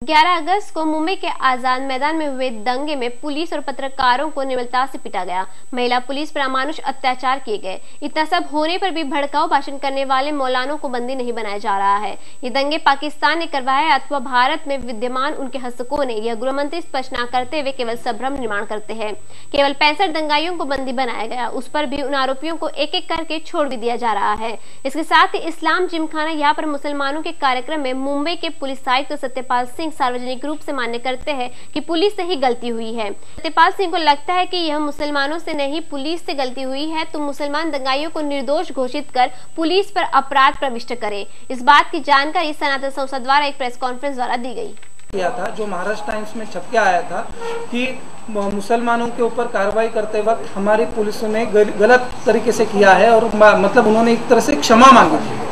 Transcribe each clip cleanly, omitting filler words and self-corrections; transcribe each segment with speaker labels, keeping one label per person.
Speaker 1: 11 अगस्त को मुंबई के आजाद मैदान में हुए दंगे में पुलिस और पत्रकारों को निर्मलता से पीटा गया। महिला पुलिस पर अमानुष अत्याचार किए गए। इतना सब होने पर भी भड़काऊ भाषण करने वाले मौलानों को बंदी नहीं बनाया जा रहा है। ये दंगे पाकिस्तान ने करवाए अथवा भारत में विद्यमान उनके हस्तकों ने, यह गृह मंत्री स्पष्ट न करते हुए केवल संभ्रम निर्माण करते हैं। केवल 65 दंगाइयों को बंदी बनाया गया, उस पर भी उन आरोपियों को एक एक करके छोड़ भी दिया जा रहा है। इसके साथ ही इस्लाम जिमखाना यहाँ पर मुसलमानों के कार्यक्रम में मुंबई के पुलिस आयुक्त सत्यपाल सिंह सार्वजनिक रूप से मान्य करते हैं कि पुलिस से ही गलती हुई है। सत्यपाल सिंह को लगता है कि यह मुसलमानों से नहीं पुलिस से गलती हुई है, तो मुसलमान दंगाइयों को निर्दोष घोषित कर पुलिस पर अपराध प्रविष्ट करे। इस बात की जानकारी सनातन संस्था द्वारा एक प्रेस कॉन्फ्रेंस द्वारा दी गई।
Speaker 2: किया था जो महाराष्ट्र टाइम्स में छप के आया था कि मुसलमानों के ऊपर कार्रवाई करते वक्त हमारी पुलिस ने गलत तरीके से किया है और मतलब उन्होंने एक तरह से क्षमा मांगी थी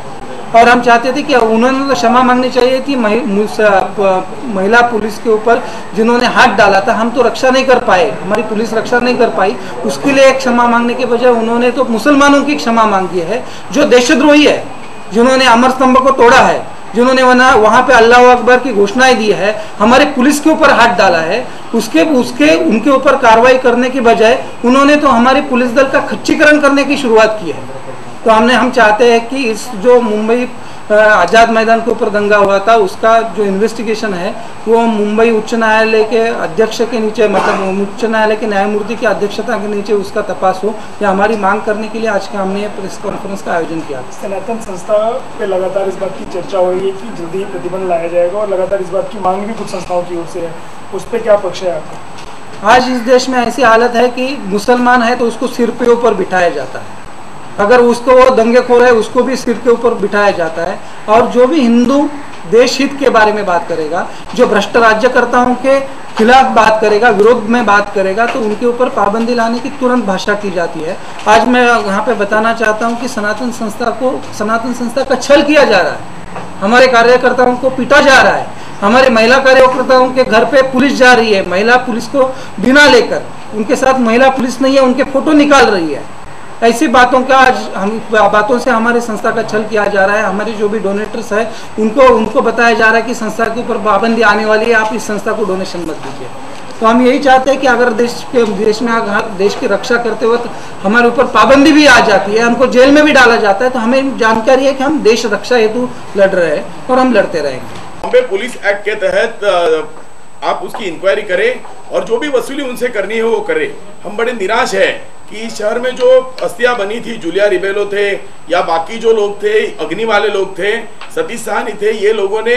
Speaker 2: और हम चाहते थे कि उन्होंने तो क्षमा मांगनी चाहिए थी महिला पुलिस के ऊपर जिन्होंने हाथ डाला था। हम तो रक्षा नहीं कर पाए, हमारी पुलिस रक्षा नहीं कर पाई, उसके लिए क्षमा मांगने के बजाय उन्होंने तो मुसलमानों की क्षमा मांगी है जो देशद्रोही है, जिन्होंने अमर स्तंभ को तोड़ा है, जिन्होंने वहाँ पे अल्लाह अकबर की घोषणाएं दी है, हमारे पुलिस के ऊपर हाथ डाला है, उनके ऊपर कार्रवाई करने की बजाय उन्होंने तो हमारे पुलिस दल का खच्चीकरण करने की शुरुआत की है। तो हम चाहते हैं कि इस जो मुंबई आज़ाद मैदान के ऊपर दंगा हुआ था उसका जो इन्वेस्टिगेशन है वो मुंबई उच्च न्यायालय के अध्यक्ष के नीचे, मतलब उच्च न्यायालय के न्यायमूर्ति की अध्यक्षता के नीचे उसका तपास हो। यह हमारी मांग करने के लिए आज के हमने प्रेस कॉन्फ्रेंस का आयोजन किया।
Speaker 3: सनातन संस्था पे लगातार इस बात की चर्चा हो रही है कि जल्दी ही प्रतिबंध लाया जाएगा और लगातार इस बात की मांग भी कुछ संस्थाओं की ओर से है, उस पर क्या पक्ष है आपका?
Speaker 2: आज इस देश में ऐसी हालत है कि मुसलमान है तो उसको सिर पे ऊपर बिठाया जाता है, अगर उसको वो दंगेखोर है उसको भी सिर के ऊपर बिठाया जाता है, और जो भी हिंदू देश हित के बारे में बात करेगा, जो भ्रष्ट राज्यकर्ताओं के खिलाफ बात करेगा, विरोध में बात करेगा, तो उनके ऊपर पाबंदी लाने की तुरंत भाषा की जाती है। आज मैं यहाँ पे बताना चाहता हूँ कि सनातन संस्था का छल किया जा रहा है, हमारे कार्यकर्ताओं को पीटा जा रहा है, हमारे महिला कार्यकर्ताओं के घर पे पुलिस जा रही है, महिला पुलिस को बिना लेकर, उनके साथ महिला पुलिस नहीं है, उनके फोटो निकाल रही है। ऐसी बातों का आज बातों से हमारी संस्था का छल किया जा रहा है। हमारे जो भी डोनेटर्स है उनको बताया जा रहा है कि संस्था के ऊपर पाबंदी आने वाली है, आप इस संस्था को डोनेशन मत दीजिए। तो हम यही चाहते हैं कि अगर देश में देश की रक्षा करते वक्त हमारे ऊपर पाबंदी भी आ जाती है, हमको जेल में भी डाला जाता है, तो हमें जानकारी है कि हम देश रक्षा हेतु लड़ रहे हैं और हम लड़ते रहेंगे।
Speaker 4: बॉम्बे पुलिस एक्ट के तहत आप उसकी इंक्वायरी करें और जो भी वसूली उनसे करनी है वो करें। हम बड़े निराश है कि इस शहर में जो अस्थियां बनी थी, जूलिया रिबेलो थे या बाकी जो लोग थे, अग्नि वाले लोग थे, सतीश साहनी थे, ये लोगों ने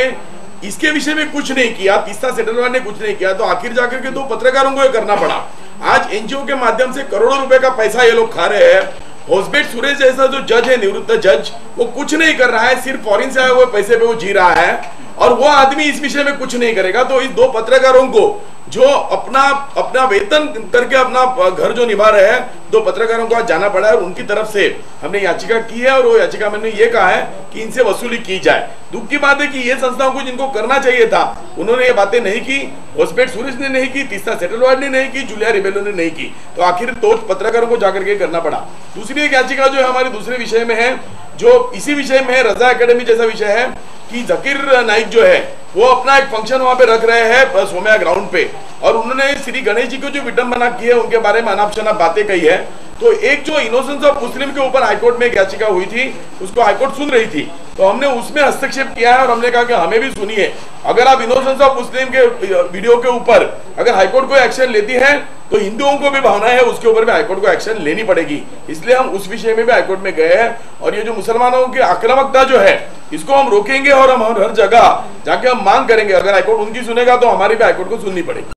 Speaker 4: इसके विषय में कुछ नहीं किया, तीस्ता सेटलमेंट ने कुछ नहीं किया, तो आखिर जाकर के 2 पत्रकारों को ये करना पड़ा। आज एनजीओ के माध्यम से करोड़ों रुपए का पैसा ये लोग खा रहे हैं। होसबेट सुरेश जैसा जो जज है, निवृत्त जज, वो कुछ नहीं कर रहा है, सिर्फ फॉरेन से आए हुए पैसे पे वो जी रहा है और वो आदमी इस विषय में कुछ नहीं करेगा। तो इस 2 पत्रकारों को जो अपना वेतन करके अपना घर जो निभा रहे हैं, 2 पत्रकारों को आज जाना पड़ा है और उनकी तरफ से हमने याचिका की है और वो याचिका मैंने ये कहा है कि इनसे वसूली की जाए। दुख की बात है कि ये संस्थाओं को जिनको करना चाहिए था उन्होंने ये बातें नहीं की, होसपेट सुरेश ने नहीं की, तीस्ता सेटलवाड ने नहीं की, जूलिया रिबेलो ने नहीं की, तो आखिर 2 पत्रकारों को जाकर के करना पड़ा। दूसरी एक याचिका जो है हमारे दूसरे विषय में है, जो इसी विषय में है, रजा एकेडमी जैसा विषय है कि जकीर नाइक जो है वो अपना एक फंक्शन वहां पे रख रहे हैं सोम्या ग्राउंड पे, और उन्होंने श्री गणेश जी को जो विडंबना की है, उनके बारे में अनाप शनाप बातें कही है। तो एक जो इनोसेंस ऑफ मुस्लिम के ऊपर हाईकोर्ट में एक याचिका हुई थी, उसको हाईकोर्ट सुन रही थी, तो हमने उसमें हस्तक्षेप किया है और हमने कहा कि हमें भी सुनिए, अगर आप इनोसेंस ऑफ मुस्लिम के वीडियो के ऊपर अगर हाईकोर्ट को एक्शन लेती है तो हिंदुओं को भी भावना है, उसके ऊपर भी हाईकोर्ट को एक्शन लेनी पड़ेगी। इसलिए हम उस विषय में भी हाईकोर्ट में गए हैं और ये जो मुसलमानों की आक्रामकता जो है इसको हम रोकेंगे और हम हर जगह जाके हम मांग करेंगे। अगर हाईकोर्ट उनकी सुनेगा तो हमारी भी हाईकोर्ट को सुननी पड़ेगी।